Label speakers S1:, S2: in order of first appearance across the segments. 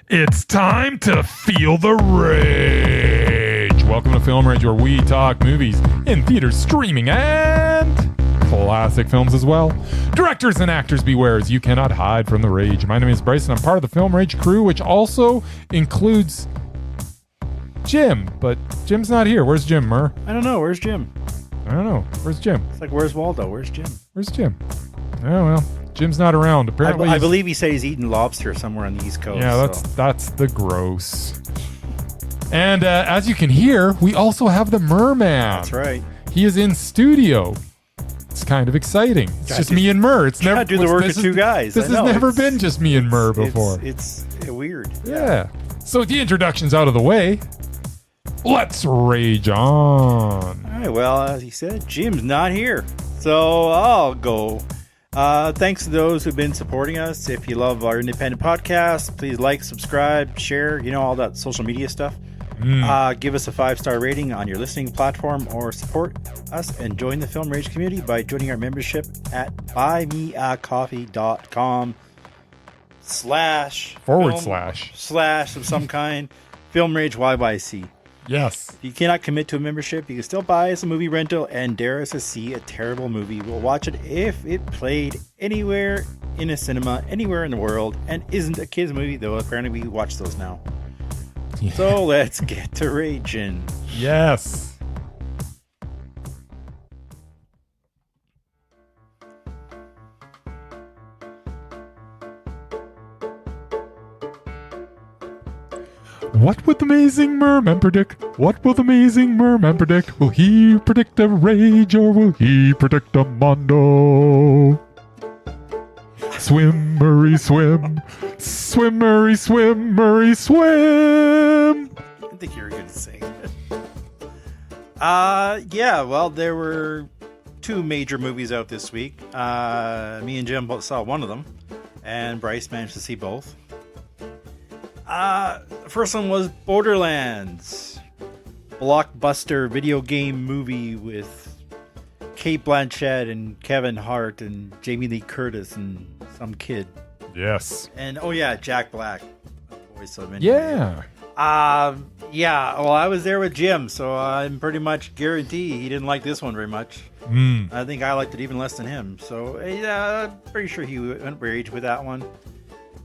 S1: It's time to feel the rage. Welcome to Film Rage, where we talk movies in theaters, streaming, and classic films as well. Directors and actors beware, as you cannot hide from the rage. My name is Bryce, and I'm part of the Film Rage crew, which also includes Jim. But Jim's not here. Where's Jim, Mur?
S2: I don't know. Where's Jim?
S1: I don't know. Where's Jim?
S2: It's like, where's Waldo? Where's Jim?
S1: Where's Jim? Oh, well. Jim's not around. Apparently,
S2: I believe he said he's eating lobster somewhere on the East Coast.
S1: Yeah, that's the gross. And as you can hear, we also have the Merman.
S2: That's right.
S1: He is in studio. It's kind of exciting. It's just me and Mur. It's never
S2: do the work of two guys.
S1: This has never been just me and Mur before.
S2: It's weird.
S1: Yeah. So with the introductions out of the way, let's rage on.
S2: All right. Well, as he said, Jim's not here, so I'll go. Thanks to those who've been supporting us. If you love our independent podcast, please like, subscribe, share, all that social media stuff. Give us a 5-star rating on your listening platform, or support us and join the Film Rage community by joining our membership at buymeacoffee.com // of some kind, Film Rage YYC.
S1: Yes.
S2: If you cannot commit to a membership, you can still buy us a movie rental and dare us to see a terrible movie. We'll watch it if it played anywhere in a cinema, anywhere in the world, and isn't a kids movie, though apparently we watch those now. Yeah. So let's get to raging.
S1: Yes. What will the amazing Merman predict? What will the amazing Merman predict? Will he predict a rage, or will he predict a mondo? Swim, Murray, swim. Swim, Murray, swim, Murray, swim.
S2: I think you were going to sing. Yeah, well, there were 2 major movies out this week. Me and Jim both saw one of them, and Bryce managed to see both. The first one was Borderlands, blockbuster video game movie with Cate Blanchett and Kevin Hart and Jamie Lee Curtis and some kid.
S1: Yes.
S2: And Jack Black. Voice of
S1: yeah.
S2: Yeah. Well, I was there with Jim, so I'm pretty much guarantee he didn't like this one very much. I think I liked it even less than him. So yeah, pretty sure he went rage with that one.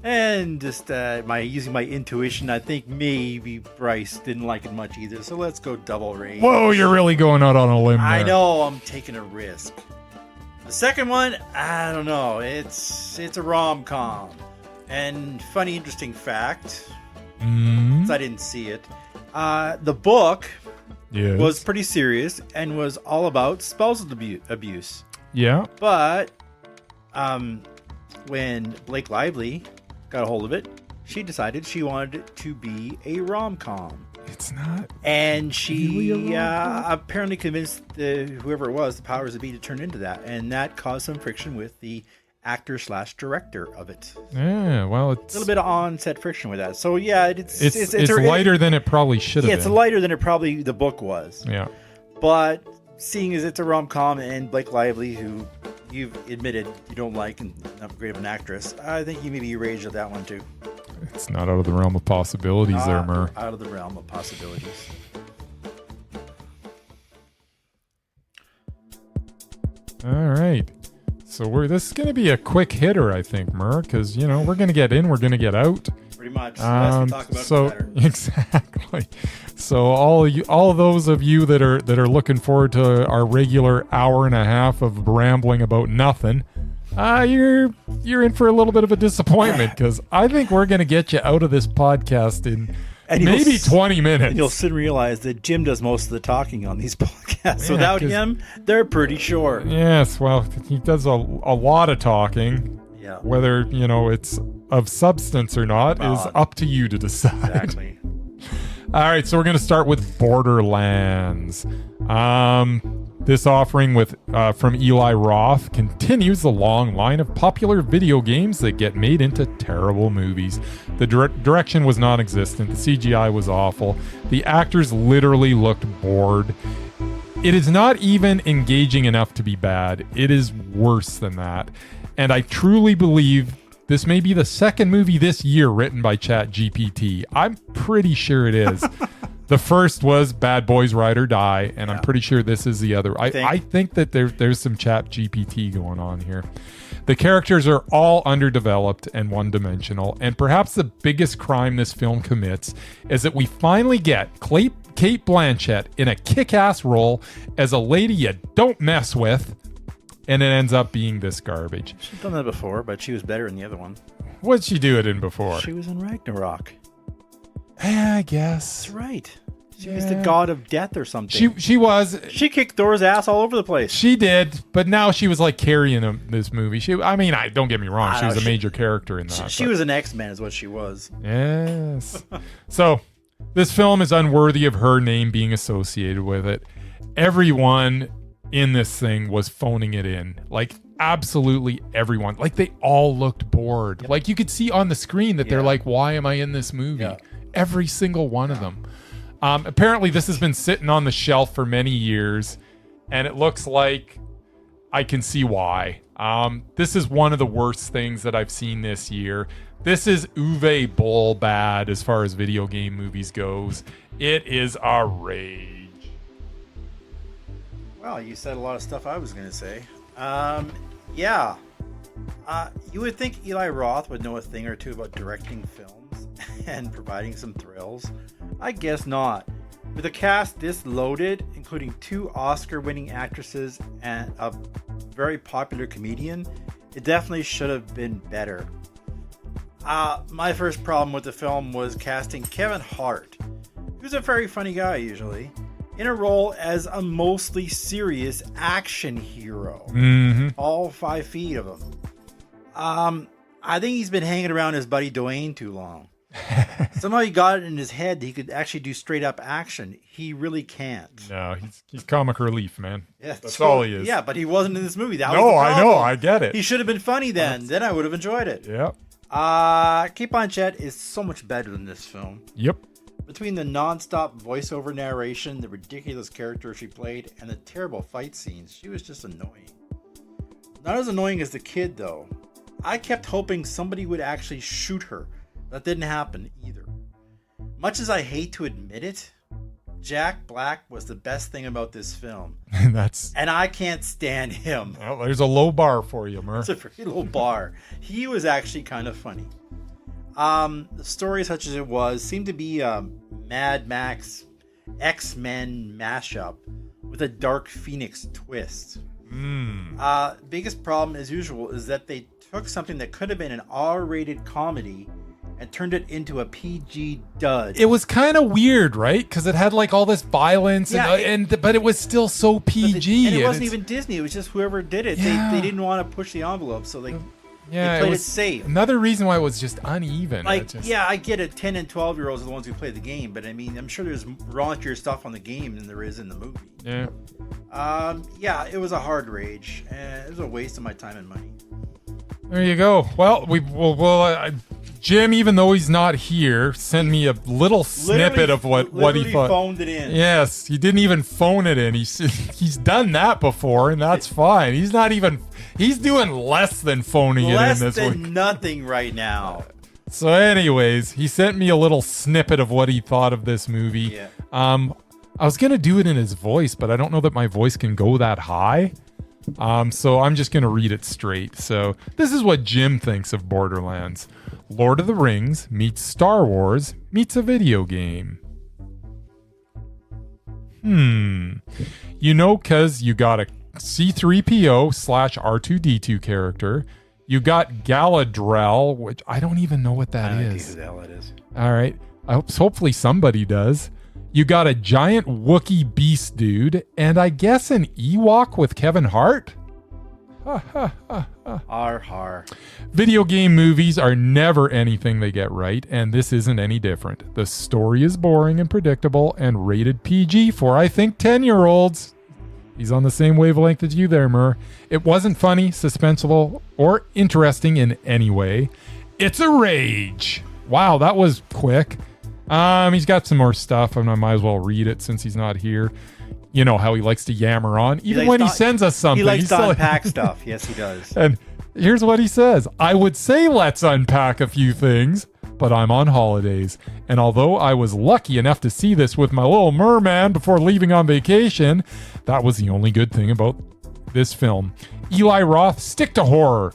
S2: And just using my intuition, I think maybe Bryce didn't like it much either. So let's go double rage.
S1: Whoa, you're really going out on a limb there.
S2: I know, I'm taking a risk. The second one, I don't know. It's a rom-com. And funny, interesting fact, since I didn't see it, the book was pretty serious and was all about spousal abuse.
S1: Yeah.
S2: But when Blake Lively got a hold of it, she decided she wanted it to be a rom-com.
S1: It's not.
S2: And she apparently convinced whoever it was, the powers that be, to turn into that. And that caused some friction with the actor/director of it.
S1: Yeah, well, it's
S2: a little bit of on-set friction with that. So yeah, it's
S1: lighter than it probably should have been.
S2: It's lighter than it probably the book was.
S1: Yeah.
S2: But seeing as it's a rom-com and Blake Lively, who you've admitted you don't like and not great of an actress, I think you maybe raged at that one too.
S1: It's not out of the realm of possibilities there, Mur.
S2: Out of the realm of possibilities.
S1: All right. So this is going to be a quick hitter, I think, Mur, because, we're going to get in, we're going to get out.
S2: Pretty much. The less we talk about, the better.
S1: Exactly. So all those of you that are looking forward to our regular hour and a half of rambling about nothing, you're in for a little bit of a disappointment, because I think we're going to get you out of this podcast in maybe 20 minutes.
S2: And you'll soon realize that Jim does most of the talking on these podcasts. Yeah, without him, they're pretty short.
S1: Yes, well, he does a lot of talking.
S2: Yeah.
S1: Whether, it's of substance or not is up to you to decide.
S2: Exactly.
S1: All right, so we're going to start with Borderlands. This offering from Eli Roth continues the long line of popular video games that get made into terrible movies. The direction was non-existent. The CGI was awful. The actors literally looked bored. It is not even engaging enough to be bad. It is worse than that. And I truly believe this may be the second movie this year written by ChatGPT. I'm pretty sure it is. The first was Bad Boys Ride or Die, and I'm pretty sure this is the other. I think that there's some ChatGPT going on here. The characters are all underdeveloped and one-dimensional, and perhaps the biggest crime this film commits is that we finally get Kate Blanchett in a kick-ass role as a lady you don't mess with, and it ends up being this garbage.
S2: She's done that before, but she was better in the other one.
S1: What'd she do it in before?
S2: She was in Ragnarok.
S1: Yeah, I guess.
S2: That's right. She was the god of death or something.
S1: She was.
S2: She kicked Thor's ass all over the place.
S1: She did, but now she was like carrying this movie. Don't get me wrong. She was a major character in that.
S2: She was an X-Men is what she was.
S1: Yes. So this film is unworthy of her name being associated with it. Everyone in this thing was phoning it in. Like absolutely everyone. Like they all looked bored. Yep. Like you could see on the screen that they're like, why am I in this movie? Yeah. Every single one of them. Apparently this has been sitting on the shelf for many years, and it looks like I can see why. This is one of the worst things that I've seen this year. This is Uwe Boll bad as far as video game movies goes. It is a rage.
S2: Well, you said a lot of stuff I was going to say. Yeah. You would think Eli Roth would know a thing or two about directing films and providing some thrills. I guess not. With a cast this loaded, including 2 Oscar-winning actresses and a very popular comedian, it definitely should have been better. My first problem with the film was casting Kevin Hart, who's a very funny guy usually, in a role as a mostly serious action hero. Mm-hmm. All 5 feet of him. I think he's been hanging around his buddy Dwayne too long. Somehow he got it in his head that he could actually do straight up action. He really can't.
S1: No, he's comic relief, man.
S2: Yeah,
S1: that's all he is.
S2: Yeah, but he wasn't in this movie. That was
S1: the
S2: problem.
S1: I know, I get it.
S2: He should have been funny then. Then I would have enjoyed it.
S1: Yep.
S2: Kate Blanchett is so much better than this film.
S1: Yep.
S2: Between the non-stop voiceover narration, the ridiculous character she played, and the terrible fight scenes, she was just annoying. Not as annoying as the kid, though. I kept hoping somebody would actually shoot her. That didn't happen either. Much as I hate to admit it, Jack Black was the best thing about this film. And I can't stand him.
S1: Well, there's a low bar for you, Mur.
S2: It's a very low bar. He was actually kind of funny. The story, such as it was, seemed to be a Mad Max X-Men mashup with a Dark Phoenix twist. Biggest problem, as usual, is that they took something that could have been an R-rated comedy and turned it into a PG dud.
S1: It was kind of weird, right? Because it had like all this violence, but it was still so PG.
S2: And it wasn't even Disney. It was just whoever did it.
S1: Yeah.
S2: They didn't want to push the envelope, so they
S1: Yeah,
S2: they played it safe.
S1: Another reason why it was just uneven.
S2: Yeah, I get it. 10 and 12-year-olds are the ones who play the game, but I mean, I'm sure there's raunchier stuff on the game than there is in the movie.
S1: Yeah.
S2: Yeah, it was a hard rage, and it was a waste of my time and money.
S1: There you go. Well, Jim, even though he's not here, sent me a little snippet of what he thought.
S2: Phoned it in.
S1: Yes, he didn't even phone it in. He's done that before, and that's fine. He's doing less than phoning it in this week.
S2: Less than nothing right now.
S1: So anyways, he sent me a little snippet of what he thought of this movie.
S2: Yeah.
S1: I was going to do it in his voice, but I don't know that my voice can go that high. So I'm just going to read it straight. So this is what Jim thinks of Borderlands. Lord of the Rings meets Star Wars meets a video game. Because you got a C-3PO/R2-D2 character. You got Galadriel, which I don't even know what that is.
S2: Who the hell it is.
S1: All right. Hopefully somebody does. You got a giant Wookiee beast dude, and I guess an Ewok with Kevin Hart?
S2: Har.
S1: Video game movies are never anything they get right, and this isn't any different. The story is boring and predictable and rated PG for, I think, 10-year-olds. He's on the same wavelength as you there, Mur. It wasn't funny, suspenseful, or interesting in any way. It's a rage. Wow, that was quick. He's got some more stuff, and I might as well read it since he's not here. You know how he likes to yammer on, even when he sends us something.
S2: He likes to unpack stuff. Yes, he does.
S1: And Here's what he says. I would say let's unpack a few things, but I'm on holidays. And although I was lucky enough to see this with my little merman before leaving on vacation, that was the only good thing about this film. Eli Roth, stick to horror.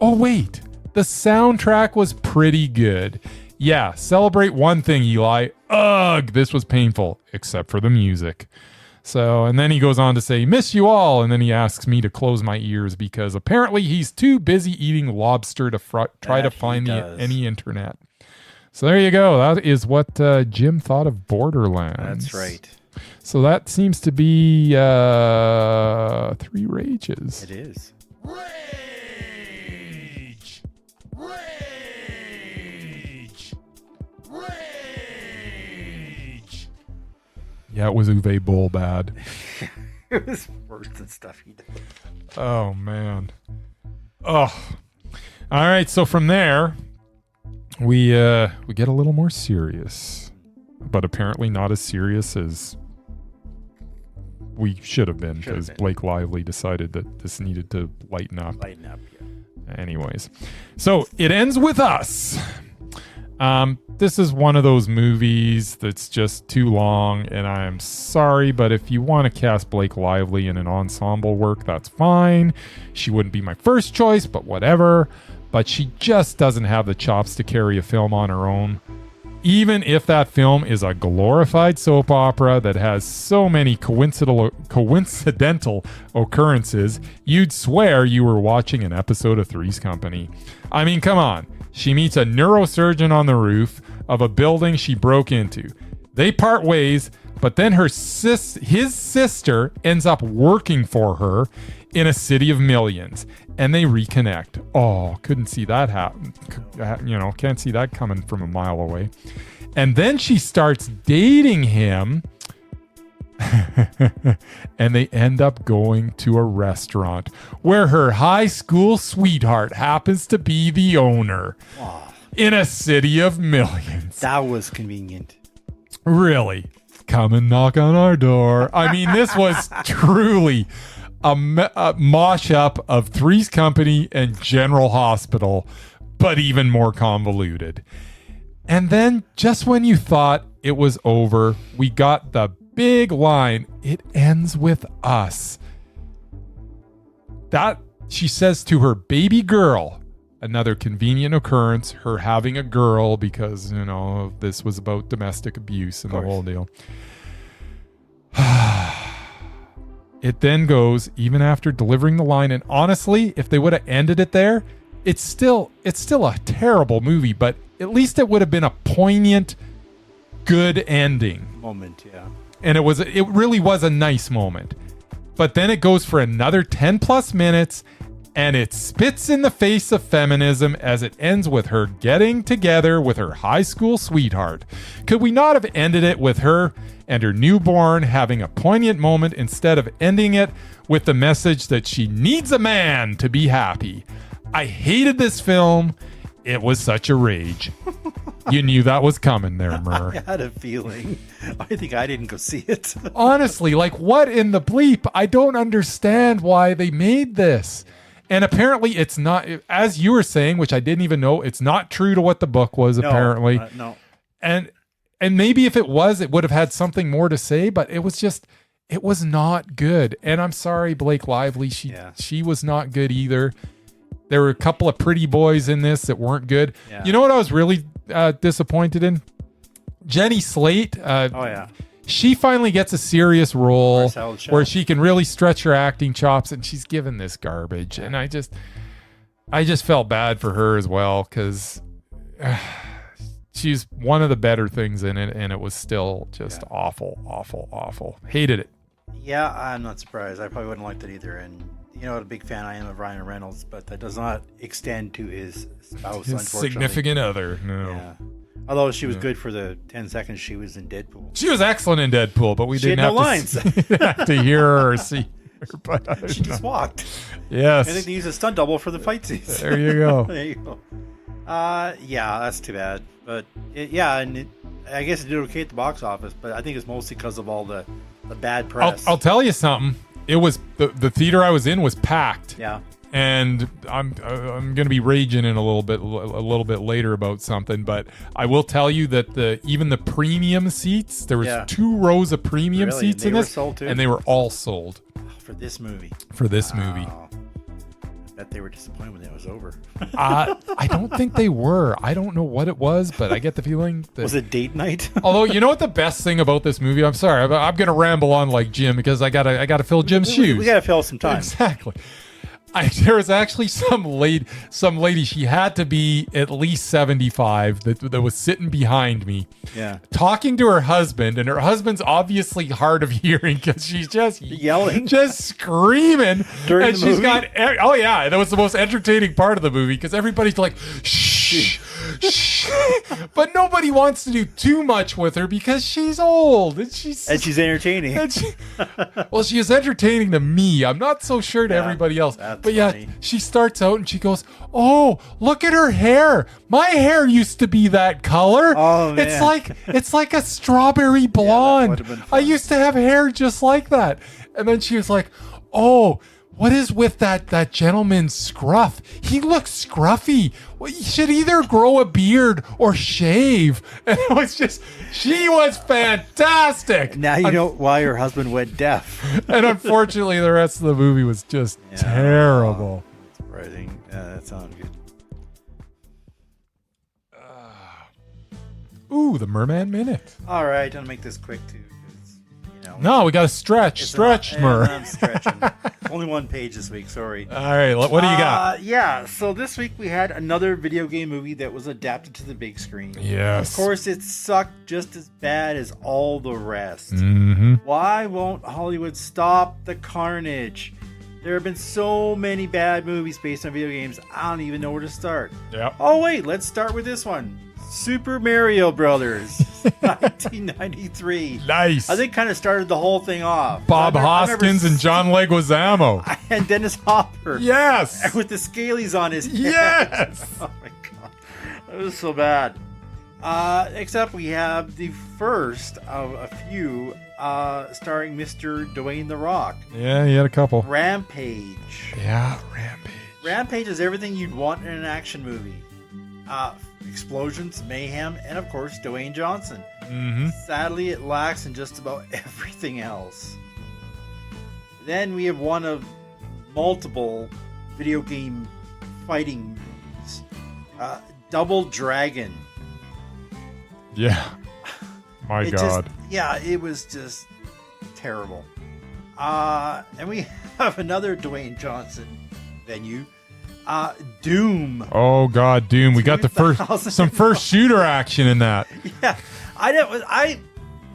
S1: Oh, wait. The soundtrack was pretty good. Yeah, celebrate one thing, Eli. Ugh, this was painful, except for the music. So, and then he goes on to say, miss you all. And then he asks me to close my ears because apparently he's too busy eating lobster to try to find any internet. So there you go. That is what Jim thought of Borderlands.
S2: That's right.
S1: So that seems to be 3 rages.
S2: It is.
S1: Rage! Rage! Rage! Yeah, it was Uwe Boll bad.
S2: It was worse than stuff he did.
S1: Oh, man. Oh. All right, so from there, we get a little more serious. But apparently not as serious as we should have been, because Blake Lively decided that this needed to lighten up.
S2: Lighten up, yeah.
S1: Anyways, so it ends with us. This is one of those movies that's just too long, and I'm sorry, but if you want to cast Blake Lively in an ensemble work, that's fine. She wouldn't be my first choice, but whatever. But she just doesn't have the chops to carry a film on her own. Even if that film is a glorified soap opera that has so many coincidental occurrences, you'd swear you were watching an episode of Three's Company. I mean, come on. She meets a neurosurgeon on the roof of a building she broke into. They part ways, but then his sister ends up working for her in a city of millions, and they reconnect. Oh, couldn't see that happen. Can't see that coming from a mile away. And then she starts dating him, and they end up going to a restaurant where her high school sweetheart happens to be the owner.
S2: Oh,
S1: in a city of millions.
S2: that was convenient.
S1: Really? Come and knock on our door. I mean, this was truly a mosh-up of Three's Company and General Hospital, but even more convoluted. And then, just when you thought it was over, we got the big line. It ends with us. That, she says to her baby girl, another convenient occurrence, her having a girl because, this was about domestic abuse and the whole deal. It then goes, even after delivering the line, and honestly, if they would have ended it there, it's still a terrible movie, but at least it would have been a poignant, good ending.
S2: Moment, yeah.
S1: And it really was a nice moment. But then it goes for another 10 plus minutes, and it spits in the face of feminism as it ends with her getting together with her high school sweetheart. Could we not have ended it with her and her newborn having a poignant moment instead of ending it with the message that she needs a man to be happy? I hated this film. It was such a rage. You knew that was coming there, Mur.
S2: I had a feeling. I think I didn't go see it.
S1: Honestly, what in the bleep? I don't understand why they made this. And apparently it's not, as you were saying, which I didn't even know, it's not true to what the book was, apparently.
S2: No.
S1: And maybe if it was, it would have had something more to say, but it was not good. And I'm sorry, Blake Lively, she was not good either. There were a couple of pretty boys in this that weren't good. Yeah. You know what I was really disappointed in? Jenny Slate. She finally gets a serious role where she can really stretch her acting chops, and she's given this garbage. And I just felt bad for her as well, because she's one of the better things in it, and it was still just awful. Hated it.
S2: Yeah, I'm not surprised. I probably wouldn't like that either. And you know what a big fan I am of Ryan Reynolds, but that does not extend to his spouse,
S1: his significant other. No.
S2: Yeah. Although she was good for the 10 seconds she was in Deadpool.
S1: She was excellent in Deadpool, but we didn't have to hear her or see her. But
S2: she just walked.
S1: Yes.
S2: I think they used a stunt double for the fight scenes.
S1: There you go.
S2: There you go. Yeah, that's too bad. But I guess it did okay at the box office, but I think it's mostly because of all the bad press.
S1: I'll tell you something. It was the theater I was in was packed.
S2: Yeah.
S1: and I'm going to be raging in a little bit later about something, but I will tell you that even the premium seats, there was 2 rows of premium seats in this, and they were all sold
S2: for this movie. I bet they were disappointed when it was over.
S1: I don't think they were. I don't know what it was, but I get the feeling that...
S2: Was it date night?
S1: Although, you know what the best thing about this movie? I'm sorry, I'm going to ramble on like Jim because I gotta fill Jim's shoes.
S2: We gotta fill some time.
S1: Exactly. There was actually some lady. She had to be at least 75 that was sitting behind me, talking to her husband, and her husband's obviously hard of hearing because she's just
S2: yelling,
S1: just screaming,
S2: during
S1: and
S2: the
S1: she's
S2: movie?
S1: got that was the most entertaining part of the movie because everybody's like shh. But nobody wants to do too much with her because she's old and she's
S2: entertaining.
S1: She is entertaining to me. I'm not so sure to everybody else. But
S2: funny.
S1: She starts out and she goes, "Oh, look at her hair. My hair used to be that color.
S2: Oh, man.
S1: It's like a strawberry blonde.
S2: been fun.
S1: I used to have hair just like that." And then she was like, "Oh, what is with that gentleman's scruff? He looks scruffy. Well, you should either grow a beard or shave." And it was just, she was fantastic.
S2: Now you know why her husband went deaf.
S1: And unfortunately, the rest of the movie was just terrible.
S2: Surprising. That sounds good.
S1: Ooh, the Murman Minute.
S2: All right, I'll make this quick too.
S1: No, we got to stretch, Mur.
S2: I'm stretching. Only one page this week. Sorry.
S1: All right, what do you got?
S2: So this week we had another video game movie that was adapted to the big screen.
S1: Yes.
S2: Of course, it sucked just as bad as all the rest.
S1: Mm-hmm.
S2: Why won't Hollywood stop the carnage? There have been so many bad movies based on video games, I don't even know where to start.
S1: Yep.
S2: Oh, wait, let's start with this one. Super Mario Brothers, 1993.
S1: Nice.
S2: I think kind of started the whole thing off.
S1: Bob Hoskins and John Leguizamo.
S2: And Dennis Hopper.
S1: Yes.
S2: And with the scalies on his head.
S1: Yes.
S2: Oh my god. That was so bad. Except we have the first of a few starring Mr. Dwayne The Rock.
S1: Yeah, he had a couple.
S2: Rampage.
S1: Yeah, Rampage.
S2: Rampage is everything you'd want in an action movie. Explosions, mayhem, and of course Dwayne Johnson.
S1: Mm-hmm.
S2: Sadly, it lacks in just about everything else. Then we have one of multiple video game fighting movies. Double Dragon.
S1: Yeah. My God.
S2: It was just terrible. And we have another Dwayne Johnson venue. Doom.
S1: Oh God, Doom. We got some first shooter action in that.
S2: Yeah. I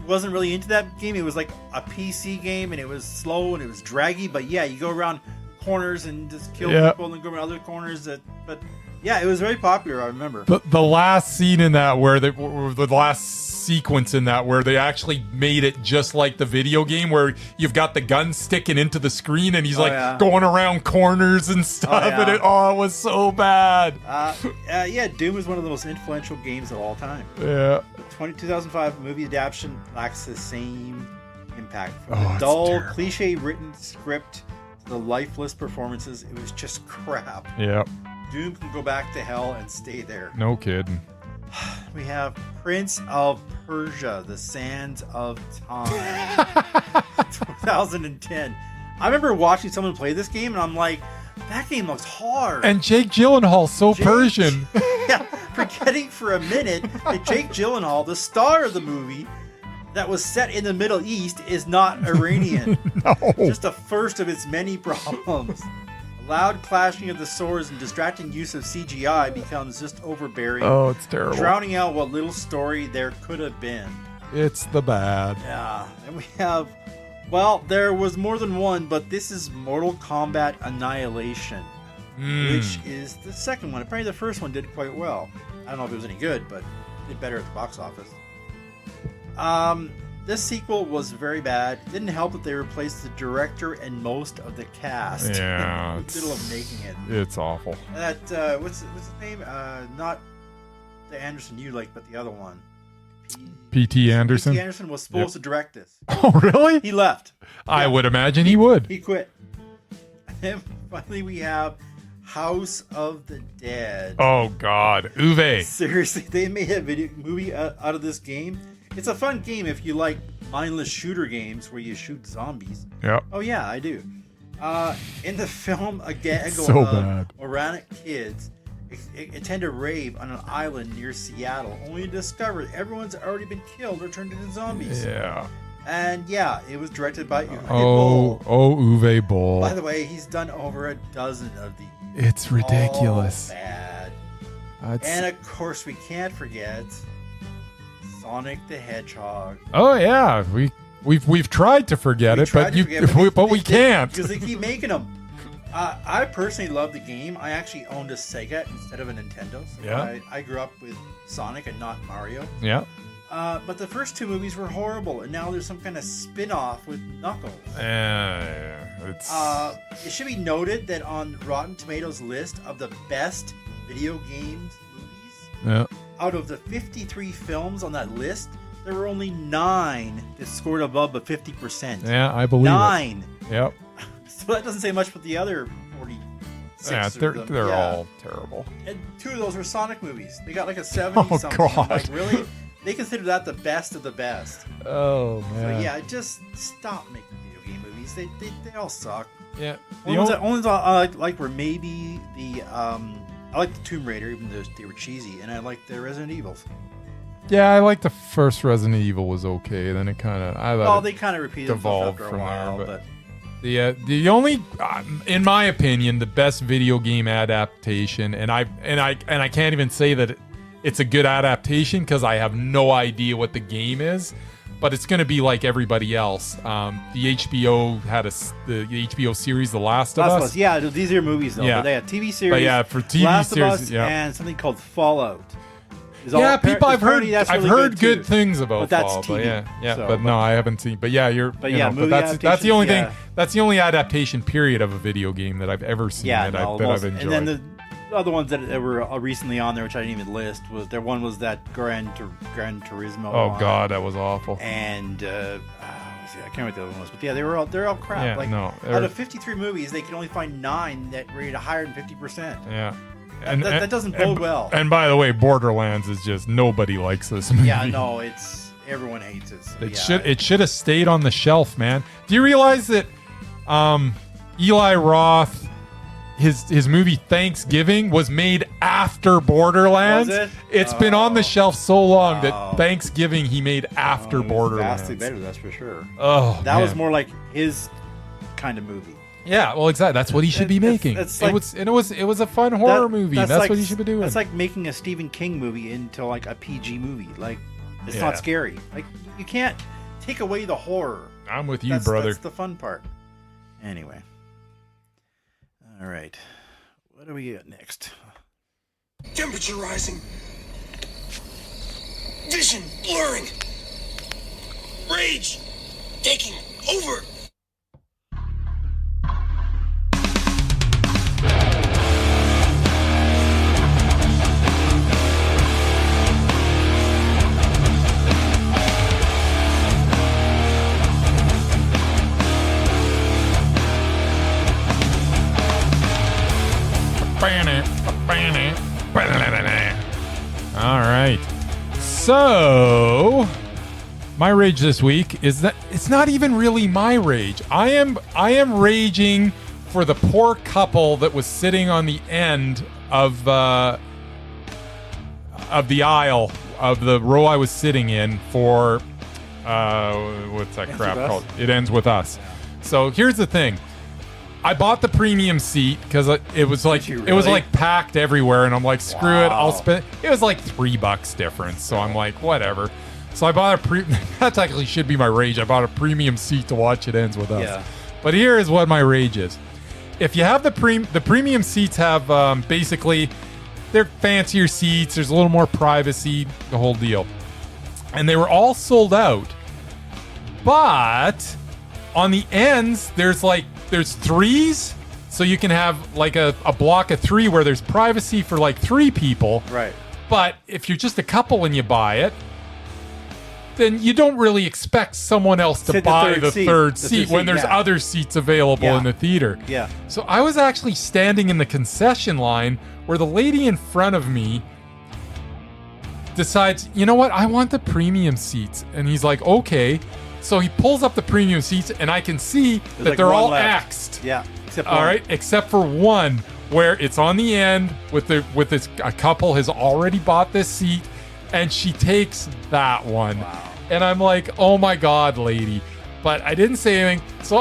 S2: wasn't really into that game. It was like a PC game and it was slow and it was draggy, but yeah, you go around corners and just kill people and go around other corners but yeah, it was very popular, I remember.
S1: The last scene in that where the last sequence in that where they actually made it just like the video game where you've got the gun sticking into the screen and he's going around corners and stuff and it was so bad.
S2: Doom is one of the most influential games of all time.
S1: Yeah.
S2: The 2005 movie adaptation lacks the same impact. From the
S1: it's
S2: dull,
S1: terrible.
S2: cliche written script to the lifeless performances, it was just crap.
S1: Yeah.
S2: Doom can go back to hell and stay there.
S1: No kidding.
S2: We have Prince of Persia, The Sands of Time, 2010. I remember watching someone play this game, and I'm like, that game looks hard.
S1: And Jake Gyllenhaal, Persian.
S2: Yeah, forgetting for a minute that Jake Gyllenhaal, the star of the movie, that was set in the Middle East, is not Iranian.
S1: No.
S2: Just the first of its many problems. Loud clashing of the swords and distracting use of CGI becomes just overbearing.
S1: Oh, it's terrible.
S2: Drowning out what little story there could have been.
S1: It's the bad.
S2: Yeah. And we have, well, there was more than one, but this is Mortal Kombat Annihilation, which is the second one. Apparently the first one did quite well. I don't know if it was any good, but it did better at the box office. This sequel was very bad. It didn't help that they replaced the director and most of the cast.
S1: Yeah,
S2: in the middle of making it.
S1: It's awful.
S2: That what's his name? Not the Anderson you like, but the other one.
S1: P.T. Anderson.
S2: P.T. Anderson was supposed to direct this.
S1: Oh, really?
S2: He left.
S1: I would imagine he would.
S2: He quit. And finally we have House of the Dead.
S1: Oh God, Uwe.
S2: Seriously, they made a movie out of this game. It's a fun game if you like mindless shooter games where you shoot zombies.
S1: Yep.
S2: Oh yeah, I do. In the film, a gang
S1: bad.
S2: of erratic kids attend a rave on an island near Seattle, only to discover everyone's already been killed or turned into zombies.
S1: Yeah.
S2: And yeah, it was directed by Uwe Boll.
S1: Uwe Boll.
S2: By the way, he's done over a dozen of these.
S1: It's ridiculous.
S2: All bad. And of course, we can't forget Sonic the Hedgehog.
S1: Oh yeah, we've tried to forget it, but we can't
S2: because they keep making them. I personally love the game. I actually owned a Sega instead of a Nintendo. So
S1: yeah. I
S2: grew up with Sonic and not Mario.
S1: Yeah.
S2: But the first two movies were horrible, and now there's some kind of spin-off with Knuckles. It should be noted that on Rotten Tomatoes list of the best video games movies, out of the 53 films on that list, there were only 9 that scored above the 50%.
S1: Yeah, I believe
S2: 9.
S1: It. Yep.
S2: So that doesn't say much about the other 46.
S1: Yeah, they're all terrible.
S2: And 2 of those were Sonic movies. They got like a 70 something.
S1: God.
S2: Like, really? They consider that the best of the best.
S1: Oh man.
S2: So yeah, just stop making video game movies. They all suck.
S1: Yeah.
S2: Only ones I like were maybe the I like the Tomb Raider, even though they were cheesy, and I like the Resident Evils.
S1: Yeah, I like the first Resident Evil was okay. Then it kind of
S2: they kind of repeated themselves after a while, but
S1: the only, in my opinion, the best video game adaptation, and I can't even say that it's a good adaptation because I have no idea what the game is, but it's going to be like everybody else. The HBO had the HBO series The Last of Us.
S2: Yeah, these are movies though. Yeah. But they had TV series.
S1: But yeah, for TV
S2: Last
S1: series,
S2: of Us and something called Fallout.
S1: Yeah, people I've heard good things about
S2: but
S1: Fallout.
S2: TV,
S1: but no, I haven't seen. But yeah, that's the only thing. That's the only adaptation period of a video game that I've ever seen that I've enjoyed.
S2: And then the other ones that were recently on there, which I didn't even list, was that Gran Turismo.
S1: Oh God, that was awful.
S2: And I can't remember what the other one was, but yeah, they're all crap.
S1: Yeah,
S2: out of 53 movies, they can only find 9 that rated higher than 50%.
S1: Yeah.
S2: That doesn't bode well.
S1: And by the way, Borderlands is just nobody likes this movie.
S2: Yeah, no, everyone hates it. So
S1: it should have stayed on the shelf, man. Do you realize that Eli Roth, his movie Thanksgiving was made after Borderlands?
S2: Was it?
S1: It's been on the shelf so long that Thanksgiving he made after Borderlands.
S2: Vastly better, that's for sure.
S1: Oh,
S2: that was more like his kind of movie.
S1: Yeah, well, exactly. That's what he should be making. It was a fun horror movie. That's like, what he should be doing.
S2: That's like making a Stephen King movie into like a PG movie. Like, it's not scary. Like, you can't take away the horror.
S1: I'm with you, brother.
S2: That's the fun part. Anyway. All right. What do we got next?
S3: Temperature rising. Vision blurring. Rage taking over.
S1: All right. So, my rage this week is that it's not even really my rage. I am raging for the poor couple that was sitting on the end of the aisle of the row I was sitting in for what's that crap called? It Ends With Us. So here's the thing. I bought the premium seat because it was like it was like packed everywhere, and I'm like, screw it, I'll spend. It was like $3 difference, so I'm like, whatever. So I bought that actually should be my rage. I bought a premium seat to watch It Ends With Us.
S2: Yeah.
S1: But here is what my rage is. If you have the premium seats have basically they're fancier seats. There's a little more privacy, the whole deal, and they were all sold out. But on the ends, there's 3s, so you can have like a block of 3 where there's privacy for like 3 people.
S2: Right.
S1: But if you're just a couple and you buy it, then you don't really expect someone else to
S2: Sit the
S1: buy
S2: third
S1: the
S2: seat.
S1: third
S2: The
S1: seat
S2: third
S1: when
S2: seat,
S1: there's
S2: yeah.
S1: other seats available
S2: Yeah.
S1: in the theater.
S2: Yeah.
S1: So I was actually standing in the concession line where the lady in front of me decides, you know what, I want the premium seats. And he's like, okay. So he pulls up the premium seats, and I can see that
S2: like
S1: they're
S2: one
S1: all
S2: left.
S1: axed.
S2: Yeah. Except
S1: All
S2: one.
S1: right, except for one where it's on the end with this a couple has already bought this seat, and she takes that one.
S2: Wow.
S1: And I'm like, oh my god, lady. But I didn't say anything. So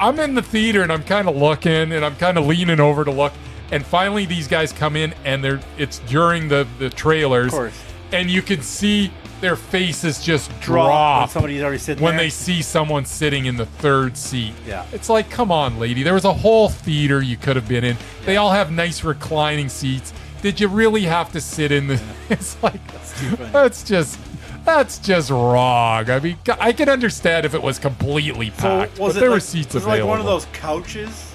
S1: I'm in the theater, and I'm kind of looking, and I'm kind of leaning over to look. And finally, these guys come in, and it's during the trailers,
S2: Of course.
S1: and you can see their faces just
S2: When
S1: drop
S2: somebody's already sitting
S1: when
S2: there.
S1: they see someone sitting in the third seat.
S2: Yeah.
S1: It's like, come on, lady. There was a whole theater you could have been in. They all have nice reclining seats. Did you really have to sit in the... It's like,
S2: too funny.
S1: that's just wrong. I mean, I can understand if it was completely packed, but there were seats
S2: was it
S1: available.
S2: like one of those couches?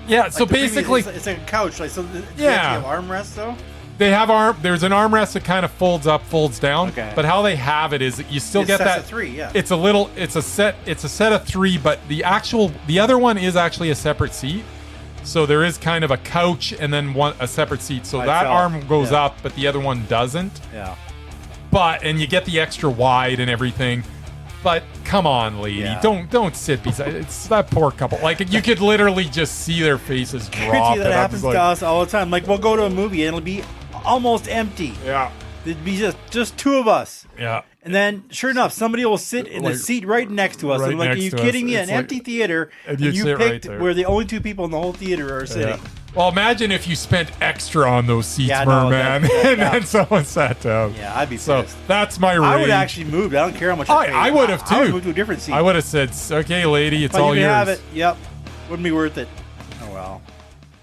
S1: Yeah, so
S2: Like the premium-
S1: basically...
S2: it's like a couch. Like, so do they
S1: Yeah.
S2: actually have armrests though?
S1: They have there's an armrest that kind of folds up, folds down.
S2: Okay.
S1: But how they have it is that you still
S2: It's
S1: get
S2: sets
S1: that
S2: of three, yeah.
S1: It's a set of three, but the other one is actually a separate seat. So there is kind of a couch and then a separate seat. So
S2: By
S1: that
S2: itself,
S1: arm goes
S2: yeah.
S1: up, but the other one doesn't.
S2: Yeah.
S1: And you get the extra wide and everything. But come on, lady,
S2: Yeah.
S1: don't sit beside. It's that poor couple. Like you could literally just see their faces drop.
S2: That
S1: and I'm
S2: happens
S1: just
S2: to
S1: like,
S2: us all the time. Like we'll go to a movie and it'll be almost empty.
S1: yeah,
S2: It'd be just two of us.
S1: yeah.
S2: And then, sure enough, somebody will sit in the
S1: Like,
S2: seat right next to us.
S1: right
S2: I'm like, are
S1: next
S2: you
S1: to us.
S2: kidding me?
S1: It's
S2: An
S1: like-
S2: empty theater,
S1: and
S2: and
S1: you'd
S2: you
S1: sit right
S2: picked
S1: there.
S2: where the only two people in the whole theater are sitting.
S1: Yeah. Well, imagine if you spent extra on those seats,
S2: Yeah, no,
S1: Merman,
S2: that-
S1: and
S2: yeah.
S1: then someone sat down.
S2: Yeah, I'd be
S1: So
S2: pissed.
S1: that's my rage.
S2: I would actually move. I don't care how much I paid.
S1: I would have
S2: I would
S1: too.
S2: move to a different seat.
S1: I would have said, "Okay, lady, it's
S2: But
S1: all
S2: you
S1: yours."
S2: can have it. Yep. Wouldn't be worth it. Oh well.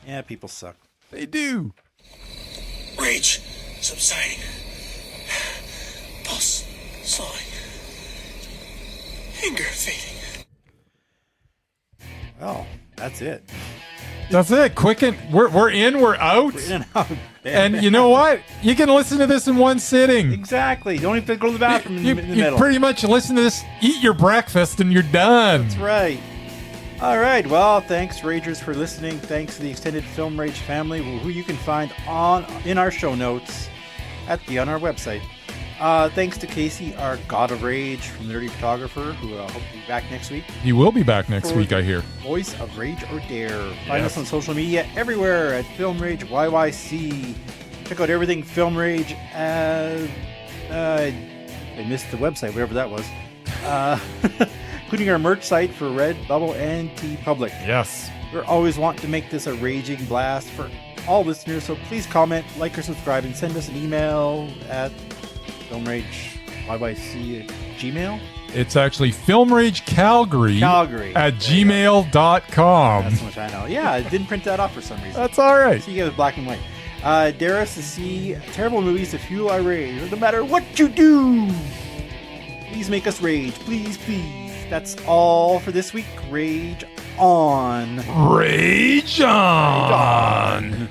S2: Yeah, people suck.
S1: They do.
S3: Rage subsiding. Pulse slowing. Anger fading.
S2: Well, that's it.
S1: That's it. Quick and we're in. We're out.
S2: In and out.
S1: And you know what? You can listen to this in one sitting.
S2: Exactly. You don't even have to go to the bathroom in
S1: You,
S2: the
S1: you
S2: middle.
S1: pretty much listen to this, eat your breakfast, and you're done.
S2: That's right. All right. Well, thanks, Ragers, for listening. Thanks to the extended Film Rage family, who you can find in our show notes on our website. Thanks to Casey, our God of Rage from Nerdy Photographer, who I hope will be back next week.
S1: He will be back next
S2: For
S1: week, I hear.
S2: Voice of Rage or Dare. Find
S1: Yes.
S2: us on social media everywhere at Film Rage YYC. Check out everything Film Rage. I missed the website, whatever that was. Including our merch site for Redbubble and TeePublic.
S1: Yes.
S2: We're always wanting to make this a raging blast for all listeners, so please comment, like, or subscribe, and send us an email at filmrageyyc at Gmail.
S1: It's actually FilmRageCalgary
S2: Calgary.
S1: at
S2: There you go.
S1: gmail.com.
S2: That's how much I know. Yeah, I didn't print that off for some reason.
S1: That's all right.
S2: So you guys black and white. Dare us to see terrible movies to fuel our rage. No matter what you do, please make us rage. Please, please. That's all for this week. Rage on.
S1: Rage on.